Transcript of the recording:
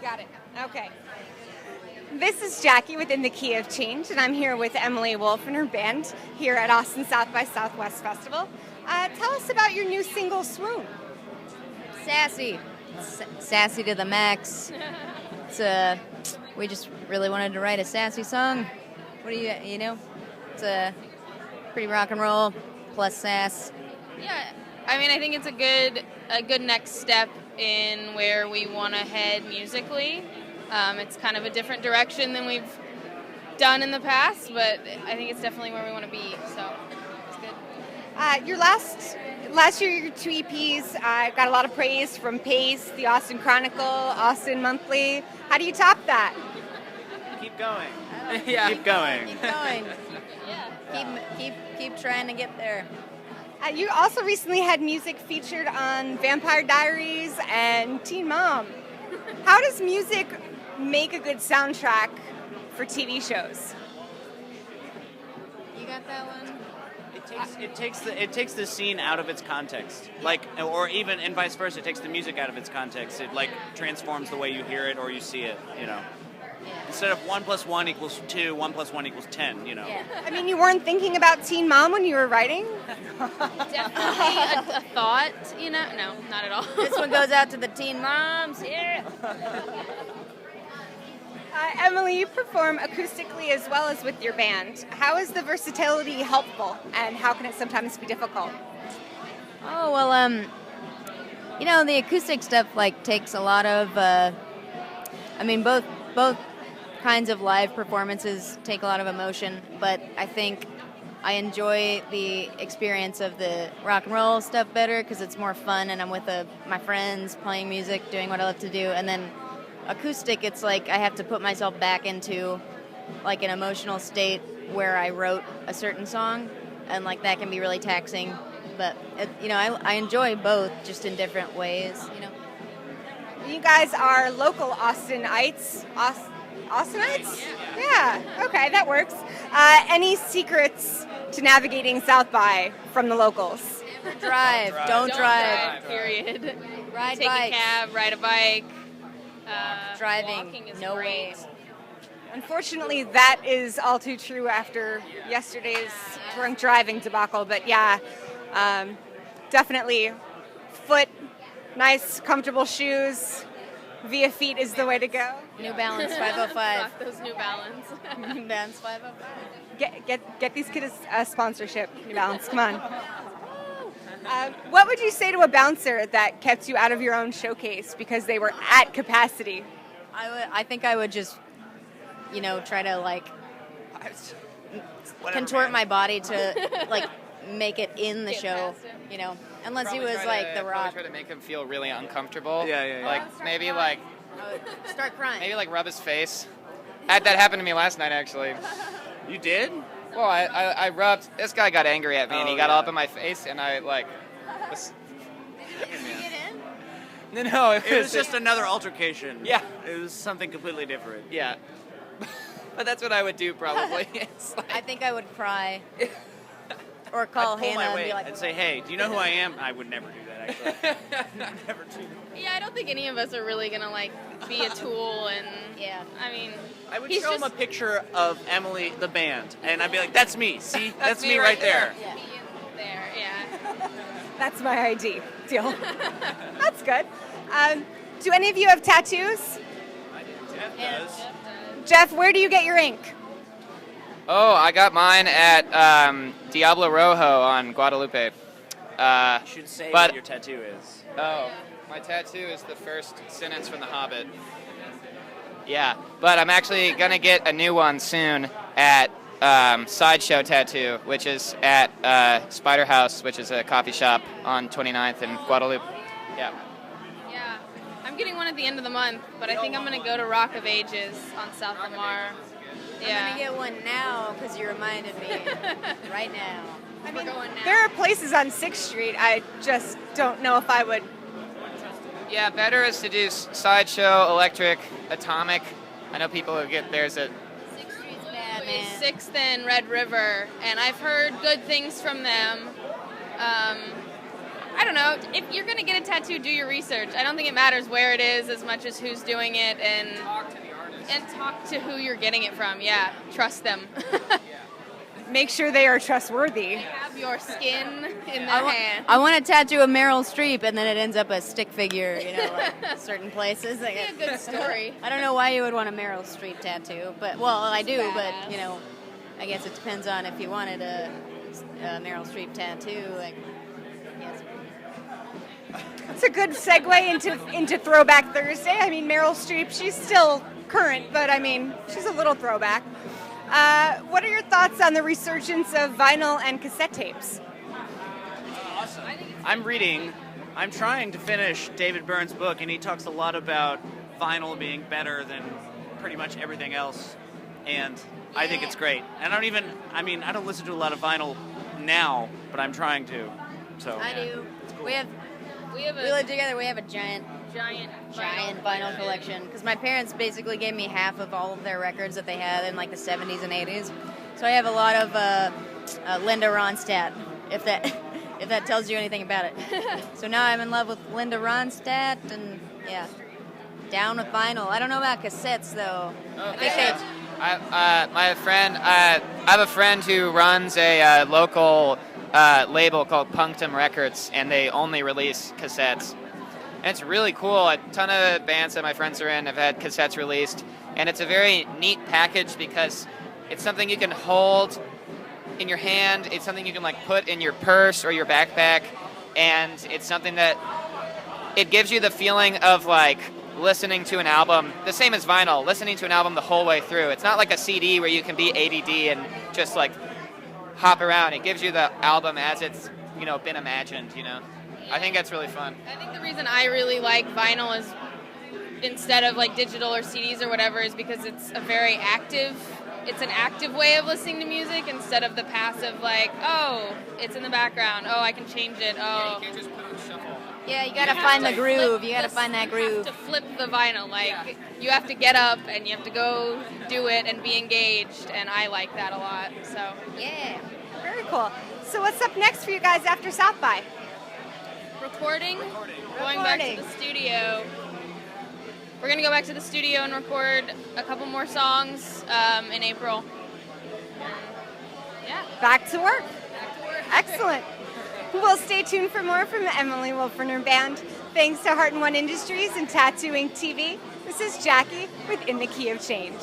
Got it. Okay. This is Jackie with Inthekey of Change, and I'm here with Emily Wolffe and her band here at Austin South by Southwest Festival. Tell us about your new single, Swoon. Sassy. Sassy to the max. We just really wanted to write a sassy song. What do you know? It's a pretty rock and roll plus sass. Yeah, I mean, I think it's a good next step in where we want to head musically. It's kind of a different direction than we've done in the past, but I think it's definitely where we want to be, so it's good. Your last year, your two EPs got a lot of praise from Pace, the Austin Chronicle, Austin Monthly. How do you top that? Keep going. Yeah. Keep going. Keep going. Keep trying to get there. You also recently had music featured on Vampire Diaries and Teen Mom. How does music make a good soundtrack for TV shows? You got that one? It takes the scene out of its context, or even and vice versa. It takes the music out of its context. It transforms the way you hear it or you see it. Yeah. Instead of 1 + 1 = 2, 1 + 1 = 10. Yeah. I mean, you weren't thinking about Teen Mom when you were writing? Definitely a thought, No, not at all. This one goes out to the teen moms. Yeah. Emily, you perform acoustically as well as with your band. How is the versatility helpful, and how can it sometimes be difficult? Oh, well, the acoustic stuff, takes a lot of, both kinds of live performances take a lot of emotion, but I think I enjoy the experience of the rock and roll stuff better because it's more fun and I'm with my friends playing music, doing what I love to do, and then acoustic, it's like I have to put myself back into an emotional state where I wrote a certain song, and that can be really taxing, but I enjoy both just in different ways. You guys are local Austinites. Austinites? Yeah. Okay, that works. Any secrets to navigating South by from the locals? Drive. Don't drive. Period. Ride Take bikes. a cab, ride a bike. Driving. Walking is No great. way. Unfortunately, that is all too true after yesterday's drunk driving debacle. But yeah, definitely foot, nice, comfortable shoes. Via feet is the way to go. New Balance 505. Rock those New Balance. New Balance 505. Get these kids a sponsorship. New Balance, come on. What would you say to a bouncer that kept you out of your own showcase because they were at capacity? I think I would just, try to contort my body to make it in the Get show. past him. Unless he Probably was try to- The Rock. Probably try to make him feel really uncomfortable. Yeah. Maybe Start crying. maybe rub his face. Had that happen to me last night actually. You did? Well, I rubbed. This guy got angry at me and he got all up in my face and I was. No, It was just another altercation. Yeah. It was something completely different. Yeah. But that's what I would do probably. It's I think I would cry. Or call I'd pull Hannah my and weight be like, and say, "Hey, do you know who I am?" I would never do that. Actually, never do. Yeah, I don't think any of us are really gonna be a tool, and Yeah. I mean, I would he's show him just a picture of Emily, the band, and I'd be like, "That's me. See, that's me right there." Yeah. Be in there, yeah. That's my ID. Deal. That's good. Do any of you have tattoos? Jeff does. Jeff, where do you get your ink? Oh, I got mine at Diablo Rojo on Guadalupe. You should say But- what your tattoo is. Oh, my tattoo is the first sentence from The Hobbit. Yeah, but I'm actually gonna get a new one soon at Sideshow Tattoo, which is at Spider House, which is a coffee shop on 29th in Guadalupe. Yeah. Yeah, I'm getting one at the end of the month, but I think I'm gonna go to Rock of Ages on South Lamar. I'm going to get one now because you reminded me. Right now. I mean, going now. there are places on 6th Street. I just don't know if I would. Yeah, better is to do Sideshow, Electric, Atomic. I know people who get theirs at. 6th Street's bad, man. 6th and Red River, and I've heard good things from them. I I don't know. If you're going to get a tattoo, do your research. I don't think it matters where it is as much as who's doing it, and talk to who you're getting it from. Yeah, trust them. Make sure they are trustworthy. Have your skin in their hand. I want to tattoo a Meryl Streep, and then it ends up a stick figure, like certain places. Like, a good story. I don't know why you would want a Meryl Streep tattoo, but, well, I do, but, I guess it depends on if you wanted a Meryl Streep tattoo. Like, yes. It's a good segue into Throwback Thursday. I mean, Meryl Streep, she's still current, but I mean, she's a little throwback. What are your thoughts on the resurgence of vinyl and cassette tapes? Awesome. I'm trying to finish David Byrne's book, and he talks a lot about vinyl being better than pretty much everything else, and I think it's great. And I don't listen to a lot of vinyl now, but I'm trying to. So I do. Cool. We live together. We have a giant vinyl collection, because my parents basically gave me half of all of their records that they had in like the 70s and 80s. So I have a lot of Linda Ronstadt, if that tells you anything about it. So now I'm in love with Linda Ronstadt, and yeah, down with vinyl. I don't know about cassettes though. I have a friend who runs a local label called Punctum Records, and they only release cassettes. And it's really cool. A ton of bands that my friends are in have had cassettes released, and it's a very neat package because it's something you can hold in your hand. It's something you can like put in your purse or your backpack, and it's something that it gives you the feeling of like listening to an album, the same as vinyl, listening to an album the whole way through. It's not like a CD where you can be ADD and just like hop around. It gives you the album as it's, been imagined, I think that's really fun. I think the reason I really like vinyl is instead of like digital or CDs or whatever is because it's an active way of listening to music instead of the passive like, oh, it's in the background, oh, I can change it, oh. Yeah, you can't just put it on shuffle. Yeah, you gotta find the groove. You gotta find that groove. You have to flip the vinyl. You have to get up and you have to go do it and be engaged, and I like that a lot. So yeah, very cool. So what's up next for you guys after South by? Recording. Going back to the studio. We're gonna go back to the studio and record a couple more songs in April. Yeah. Back to work. Excellent. We'll stay tuned for more from the Emily Wolffe and her band. Thanks to Heart and One Industries and Tattooing TV. This is Jackie with In the Key of Change.